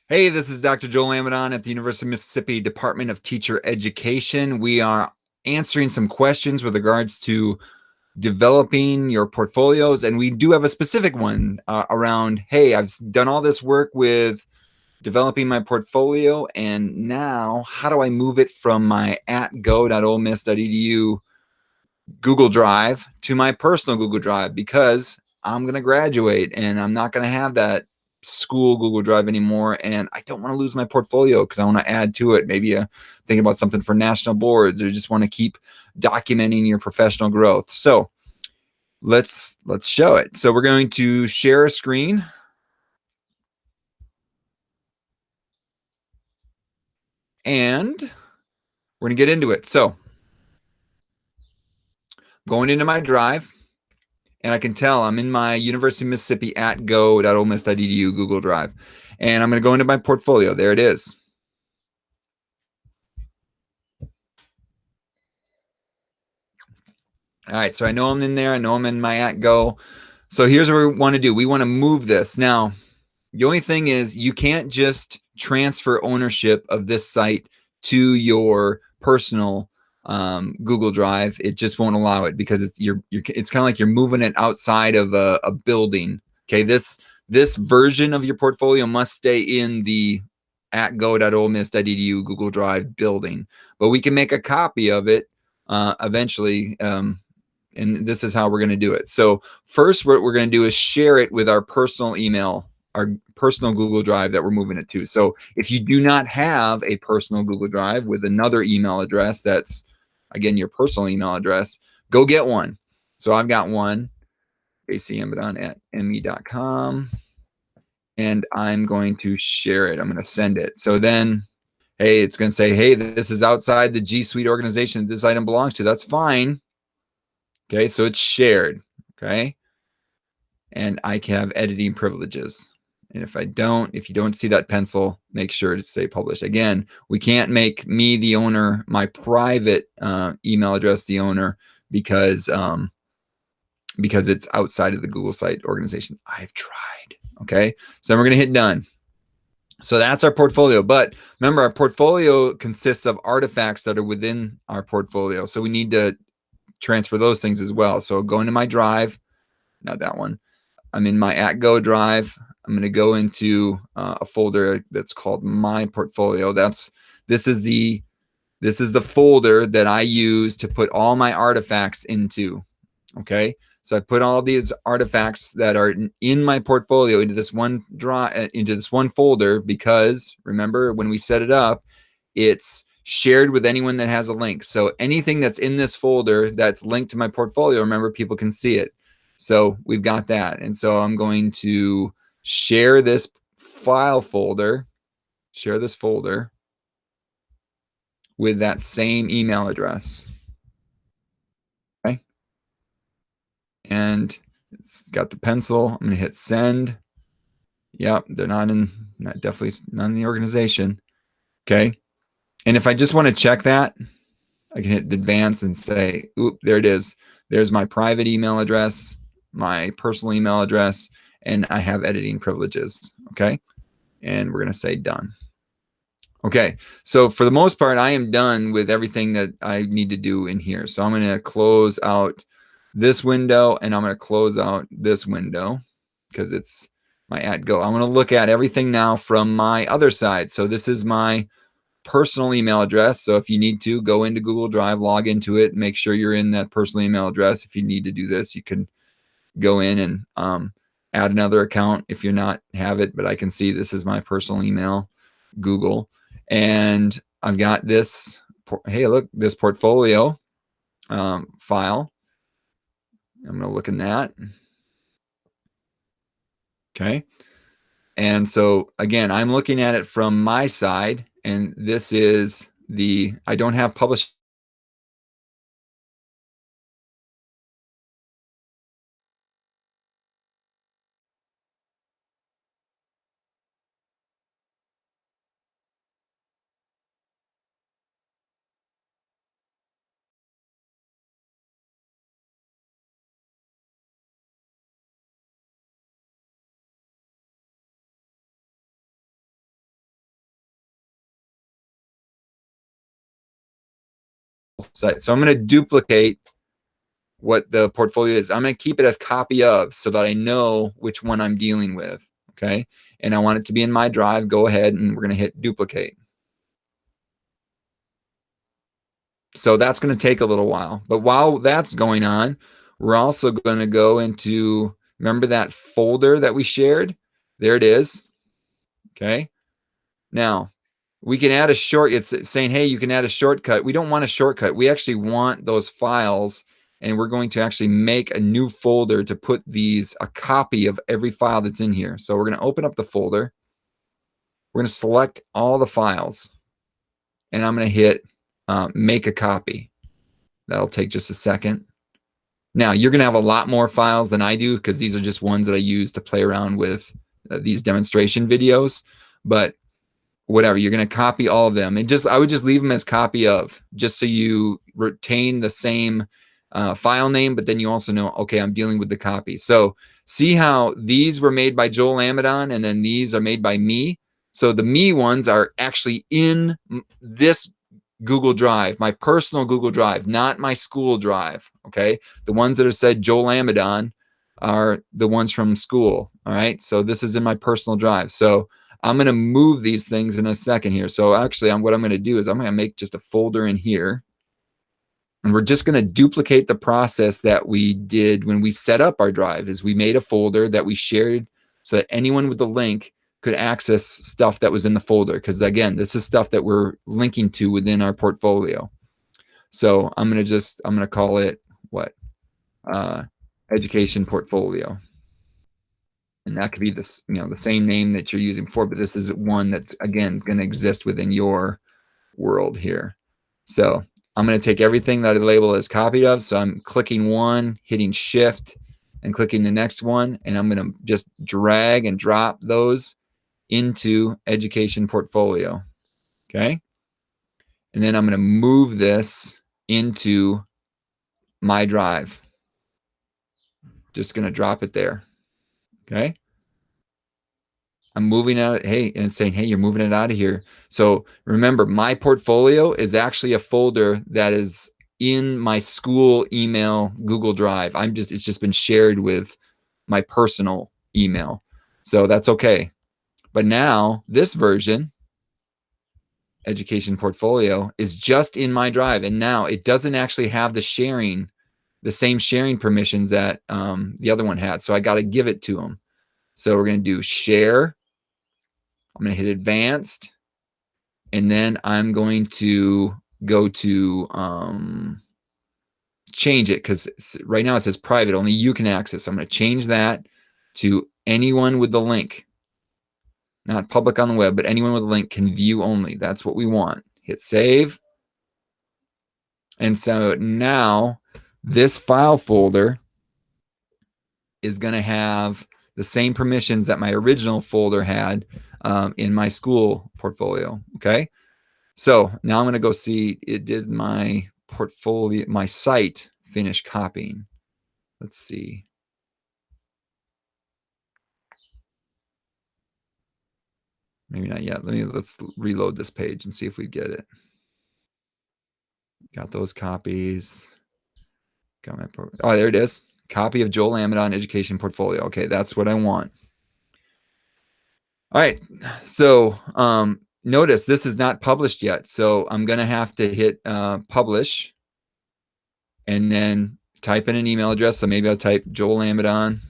Hey, this is Dr. Joel Amadon at the University of Mississippi Department of Teacher Education. We are answering some questions with regards to developing your portfolios, and we do have a specific one around, hey, I've done all this work with developing my portfolio, and now how do I move it from my at go.olemiss.edu Google Drive to my personal Google Drive, because I'm going to graduate and I'm not going to have that school Google Drive anymore, and I don't want to lose my portfolio because I want to add to it. Maybe think about something for national boards, or just want to keep documenting your professional growth. So let's show it. So we're going to share a screen, and we're going to get into it. So going into my drive, and I can tell I'm in my University of Mississippi at go.olemiss.edu Google Drive. And I'm going to go into my portfolio. There it is. All right, so I know I'm in there. I know I'm in my at go. So here's what we want to do. We want to move this. Now, the only thing is you can't just transfer ownership of this site to your personal Google Drive. It just won't allow it, because it's it's kind of like you're moving it outside of a building. Okay, this version of your portfolio must stay in the at go.olemiss.edu Google Drive building, but we can make a copy of it eventually. And this is how we're going to do it. So first, what we're going to do is share it with our personal email, our personal Google Drive that we're moving it to. So if you do not have a personal Google Drive with another email address that's, again, your personal email address, go get one. So I've got one, acambadon@me.com, and I'm going to share it. I'm going to send it. So then, hey, it's going to say, hey, this is outside the G Suite organization that this item belongs to. That's fine. Okay, so it's shared. Okay, and I can have editing privileges. And if you don't see that pencil, make sure to say publish. Again, we can't make me the owner, my private email address the owner, because it's outside of the Google site organization. I've tried. Okay, so then we're going to hit done. So that's our portfolio. But remember, our portfolio consists of artifacts that are within our portfolio. So we need to transfer those things as well. So go into my drive, not that one. I'm in my at go drive. I'm going to go into a folder that's called my portfolio. This is the folder that I use to put all my artifacts into. Okay, so I put all these artifacts that are in my portfolio into this one folder, because remember, when we set it up, it's shared with anyone that has a link. So anything that's in this folder that's linked to my portfolio, remember, people can see it. So we've got that. And so I'm going to share this folder with that same email address. Okay. And it's got the pencil. I'm going to hit send. Yep, they're definitely not in the organization. Okay. And if I just want to check that, I can hit advance and say, oop, there it is. There's my private email address, my personal email address, and I have editing privileges. Okay. And we're going to say done. Okay. So for the most part, I am done with everything that I need to do in here. So I'm going to close out this window, and I'm going to close out this window, because it's my at go. I'm going to look at everything now from my other side. So this is my personal email address. So if you need to go into Google Drive, log into it, make sure you're in that personal email address. If you need to do this, you can go in and add another account if you're not have it. But I can see this is my personal email, Google, and I've got this. Hey, look, this portfolio file. I'm going to look in that. Okay. And so again, I'm looking at it from my side, and this is I don't have published site. So I'm going to duplicate what the portfolio is. I'm going to keep it as copy of so that I know which one I'm dealing with. Okay. And I want it to be in my drive. Go ahead and we're going to hit duplicate. So that's going to take a little while. But while that's going on, we're also going to go into, remember that folder that we shared? There it is. Okay. Now, we can add a short, it's saying, hey, you can add a shortcut. We don't want a shortcut. We actually want those files, and we're going to actually make a new folder to put a copy of every file that's in here. So we're going to open up the folder. We're going to select all the files, and I'm going to hit make a copy. That'll take just a second. Now, you're going to have a lot more files than I do because these are just ones that I use to play around with these demonstration videos. But whatever, you're going to copy all of them. And I would just leave them as copy of, just so you retain the same file name, but then you also know, okay, I'm dealing with the copy. So see how these were made by Joel Amidon and then these are made by me. So the me ones are actually in this Google Drive, my personal Google Drive, not my school drive. Okay. The ones that are said Joel Amidon are the ones from school. All right. So this is in my personal drive. So I'm going to move these things in a second here. So actually, what I'm going to do is I'm going to make just a folder in here. And we're just going to duplicate the process that we did when we set up our drive. Is we made a folder that we shared so that anyone with the link could access stuff that was in the folder. Because again, this is stuff that we're linking to within our portfolio. So I'm going to call it what? Education portfolio. And that could be this, the same name that you're using before, but this is one that's, again, going to exist within your world here. So I'm going to take everything that I label as copied of. So I'm clicking one, hitting shift, and clicking the next one. And I'm going to just drag and drop those into education portfolio. Okay. And then I'm going to move this into my drive. Just going to drop it there. Okay. I'm moving out, hey, and saying, hey, you're moving it out of here. So remember, my portfolio is actually a folder that is in my school email Google Drive. It's just been shared with my personal email. So that's okay. But now this version, education portfolio, is just in my drive. And now it doesn't actually have the same sharing permissions that the other one had. So I got to give it to them. So we're going to do share. I'm going to hit advanced, and then I'm going to go to change it, because right now it says private, only you can access. I'm going to change that to anyone with the link, not public on the web, but anyone with a link can view only. That's what we want. Hit save. And so now this file folder is going to have the same permissions that my original folder had in my school portfolio. Okay. So now I'm going to go see, did my portfolio, my site finish copying? Let's see. Maybe not yet. Let's reload this page and see if we get it. Got those copies. Got my, oh, there it is. Copy of Joel Amidon Education Portfolio. Okay, that's what I want. All right. So notice this is not published yet. So I'm going to have to hit publish and then type in an email address. So maybe I'll type Joel Amidon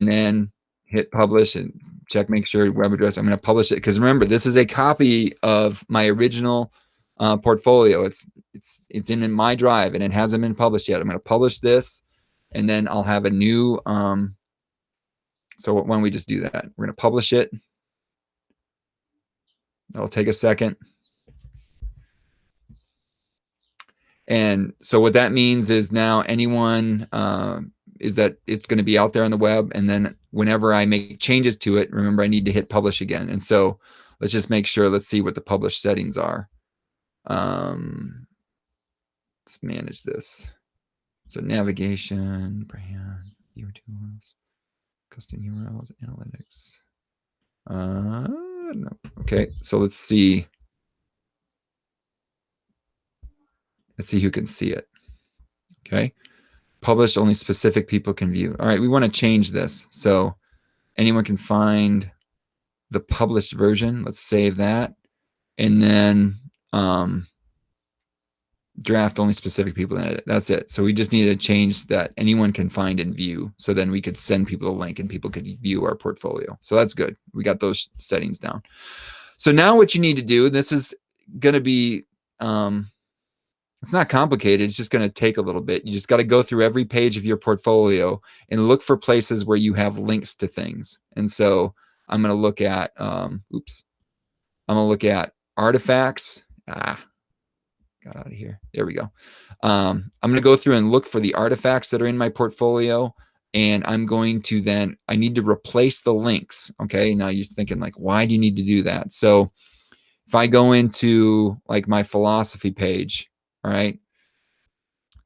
and then hit publish and check, make sure web address. I'm going to publish it because remember, this is a copy of my original portfolio. It's in my drive and it hasn't been published yet. I'm going to publish this and then I'll have a new. So why don't we just do that? We're going to publish it. That'll take a second. And so what that means is now anyone is that it's going to be out there on the web. And then whenever I make changes to it, remember, I need to hit publish again. And so let's just make sure, let's see what the publish settings are. Let's manage this. So navigation, brand, URLs, custom URLs, analytics. No. Okay, so let's see. Let's see who can see it. Okay. Published, only specific people can view. All right, we want to change this. So anyone can find the published version. Let's save that. And then draft, only specific people in it. That's it. So we just need to change that anyone can find and view. So then we could send people a link and people could view our portfolio. So that's good. We got those settings down. So now what you need to do, this is going to be, it's not complicated. It's just going to take a little bit. You just got to go through every page of your portfolio and look for places where you have links to things. And so I'm going to look at, I'm going to look at artifacts. Got out of here. There we go. I'm going to go through and look for the artifacts that are in my portfolio. And I'm going to then, I need to replace the links. Okay. Now you're thinking like, why do you need to do that? So if I go into like my philosophy page, all right,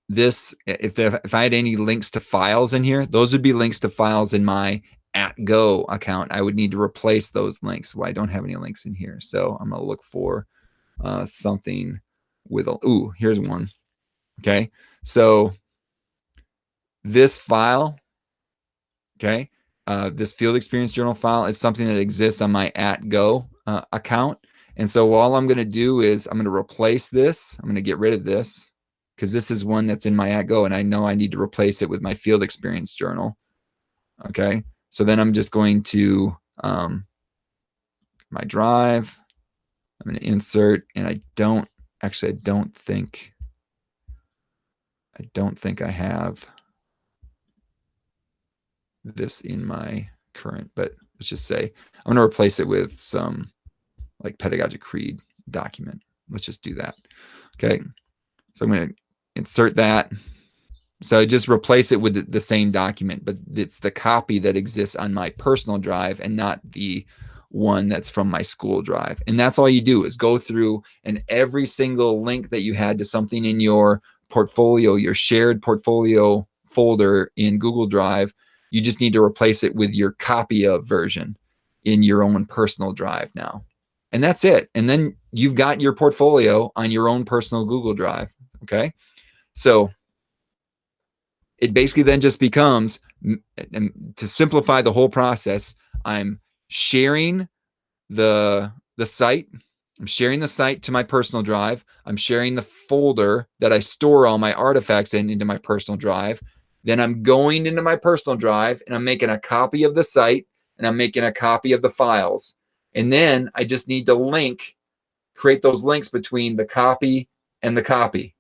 this, if I had any links to files in here, those would be links to files in my @Go account. I would need to replace those links. Well, I don't have any links in here. So I'm going to look for something with a, ooh, here's one. Okay. So this file, okay, this field experience journal file is something that exists on my @Go account. And so all I'm going to do is I'm going to replace this. I'm going to get rid of this because this is one that's in my @Go, and I know I need to replace it with my field experience journal. Okay. So then I'm just going to my drive. I'm going to insert, and I don't think I have this in my current, but let's just say I'm going to replace it with some like Pedagogic Creed document. Let's just do that. Okay. So I'm going to insert that. So I just replace it with the same document, but it's the copy that exists on my personal drive and not the one that's from my school drive. And that's all you do is go through, and every single link that you had to something in your portfolio, your shared portfolio folder in Google Drive, you just need to replace it with your copy of version in your own personal drive now. And that's it. And then you've got your portfolio on your own personal Google Drive. Okay. So it basically then just becomes, to simplify the whole process, I'm sharing the site. I'm sharing the site to my personal drive. I'm sharing the folder that I store all my artifacts in into my personal drive. Then I'm going into my personal drive and I'm making a copy of the site and I'm making a copy of the files. And then I just need to create those links between the copy and the copy.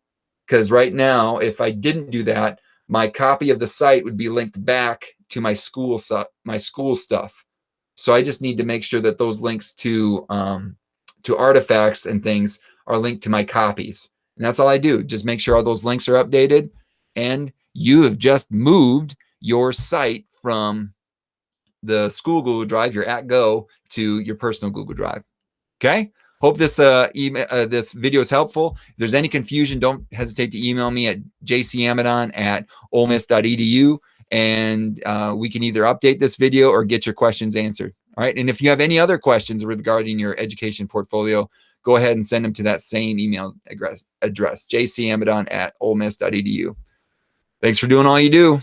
Because right now, if I didn't do that, my copy of the site would be linked back to my school stuff. So I just need to make sure that those links to artifacts and things are linked to my copies. And that's all I do. Just make sure all those links are updated, and you have just moved your site from the school Google Drive, your @Go, to your personal Google Drive. Okay. Hope this this video is helpful. If there's any confusion, don't hesitate to email me at jcamadon@olemiss.edu, and we can either update this video or get your questions answered. All right. And if you have any other questions regarding your education portfolio, go ahead and send them to that same email address, jcamadon@olemiss.edu. Thanks for doing all you do.